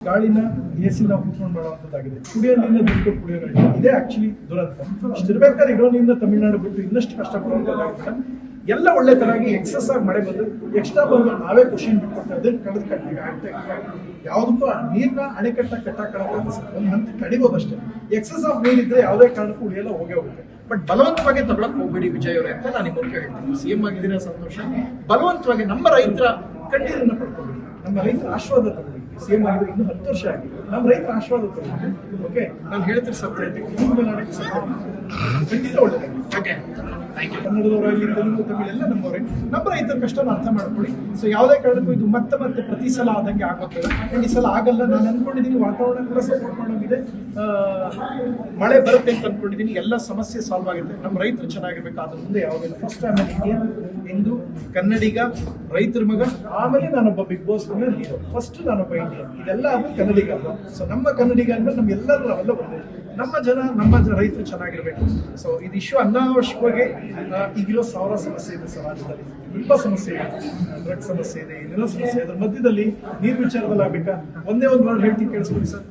ಗಾಳಿನ ಎಸಿ ನಾವು ಕುತ್ಕೊಂಡು ಮಾಡುವಂತದ್ದಾಗಿದೆ. ಕುಡಿಯೋ ನೀರಿನ ಬಿಟ್ಟು ಕುಡಿಯೋ ಇದೇ ಆಕ್ಚುಲಿ ದುರಂತ. ಇಷ್ಟಿರ್ಬೇಕಾದ್ರೆ ಇರೋ ನೀರಿನ ತಮಿಳುನಾಡು ಬಿಟ್ಟು ಇನ್ನಷ್ಟು ಕಷ್ಟಪಡುವಂತದ್ದಾಗಿದೆ. ಎಲ್ಲ ಒಳ್ಳೆ ತರಾಗಿ ಎಕ್ಸಸ್ ಆಗಿ ಮಳೆ ಬಂದು ಎಕ್ಸ್ಟ್ರಾ ಬಂದು ನಾವೇ ಖುಷಿ ಬಿಟ್ಕೊಡ್ತಾ ಇದ್ದೇವೆ. ಕಳೆದ ಕಟ್ಟಿಗೆ ಯಾವುದಕ್ಕೂ ನೀರ್ನ ಅಣೆಕಟ್ಟ ಕಟ್ಟಾಕೊಳ್ಳೋಕೆ ಒಂದು ಹಂತ ತಡಿಬೋದಷ್ಟೇ. ಎಕ್ಸಸ್ ಆಫ್ ನೀರ್ ಇದ್ರೆ ಯಾವುದೇ ಕಾರಣಕ್ಕೂ ಉಳಿಯಲ್ಲ, ಹೋಗೇ ಹೋಗುತ್ತೆ. ಬಟ್ ಬಲವಂತವಾಗಿ ತಗೊಳಕ್ ಹೋಗ್ಬೇಡಿ ವಿಜಯ್ ಅವರೇ ಅಂತ ನಾನು ನಿಮಗೆ ಹೇಳ್ತೀನಿ. ಸಿಎಂ ಆಗಿದ್ದೀರಾ ಸಂತೋಷ. ಬಲವಂತವಾಗಿ ನಮ್ಮ ರೈತರ ಕಣ್ಣೀರನ್ನ ಪಡ್ಕೊಂಡು ನಮ್ಮ ರೈತರ ಆಶೀರ್ವಾದ ತಗೊಳ್ಳಿ. ಸಿಎಂ ಆಗಿದ್ರೆ ಇನ್ನು 10 ವರ್ಷ ಆಗಿದೆ. ನಮ್ಮ ರೈತರ ಆಶೀರ್ವಾದ ತಗೊಳ್ಳಿ. ಓಕೆ, ನಾನು ಹೇಳ್ತೀನಿ ಸತ್ಯ ಖಂಡಿತ ಒಳ್ಳೆಯದಾಗಿ. ಓಕೆ, ಕನ್ನಡದವರಾಗಲಿ ತೆಲುಗು ತಮಿಳು ಎಲ್ಲ ನಮ್ಮವರೇ. ನಮ್ಮ ರೈತರ ಕಷ್ಟನ ಅರ್ಥ ಮಾಡ್ಕೊಳ್ಳಿ. ಸೊ ಯಾವುದೇ ಕಾರಣಕ್ಕೂ ಇದು ಮತ್ತೆ ಮತ್ತೆ ಪ್ರತಿ ಸಲ ಆದಂಗೆ ಆಗೋಗ್ತದೆ. ಈ ಸಲ ಆಗಲ್ಲ. ನಾನು ಅನ್ಕೊಂಡಿದ್ದೀನಿ ವಾತಾವರಣ ಕೂಡ ಸಪೋರ್ಟ್ ಮಾಡೋಗಿದೆ. ಮಳೆ ಬರುತ್ತೆ ಅಂತ ಅನ್ಕೊಂಡಿದ್ದೀನಿ. ಎಲ್ಲ ಸಮಸ್ಯೆ ಸಾಲ್ವ್ ಆಗುತ್ತೆ. ನಮ್ಮ ರೈತರು ಚೆನ್ನಾಗಿರ್ಬೇಕಾದ್ರೆ ಮುಂದೆ ಯಾವುದಿಲ್ಲ. ಫಸ್ಟ್ ಟೈಮ್ ಇಂಡಿಯನ್, ಹಿಂದೂ, ಕನ್ನಡಿಗ, ರೈತರ ಮಗ, ಆಮೇಲೆ ನಾನೊಬ್ಬ ಬಿಗ್ ಬಾಸ್ ಹೀರೋ. ಫಸ್ಟ್ ನಾನೊಬ್ಬ ಇಂಡಿಯನ್, ಇದೆಲ್ಲ ಆದ್ಮೇಲೆ ಕನ್ನಡಿಗ ಅಲ್ವಾ. ಸೊ ನಮ್ಮ ಕನ್ನಡಿಗ ಅಂದ್ರೆ ನಮ್ಗೆಲ್ಲರೂ ನಾವೆಲ್ಲ ಒಂದೇ. ನಮ್ಮ ರೈತರು ಚೆನ್ನಾಗಿರ್ಬೇಕು. ಸೊ ಇದು ಇಶ್ಯೂ ಅನಾವಶ್ಯಕವಾಗಿ ಈಗಿರೋ 1000 ಸಮಸ್ಯೆ ಇದೆ ಸಮಾಜದಲ್ಲಿ. ತುಂಬಾ ಸಮಸ್ಯೆ ಇದೆ. ಡ್ರಗ್ ಸಮಸ್ಯೆ ಇದೆ, ಏನೇನೋ ಸಮಸ್ಯೆ. ಅದ್ರ ಮಧ್ಯದಲ್ಲಿ ನೀರು ವಿಚಾರದಲ್ಲಿ ಆಗ್ಬೇಕಾ? ಒಂದೇ ಒಂದು ವರ್ಡ್ ಹೇಳ್ತೀನಿ, ಕೇಳಿಸ್ಕೊಳ್ಳಿ ಸರ್.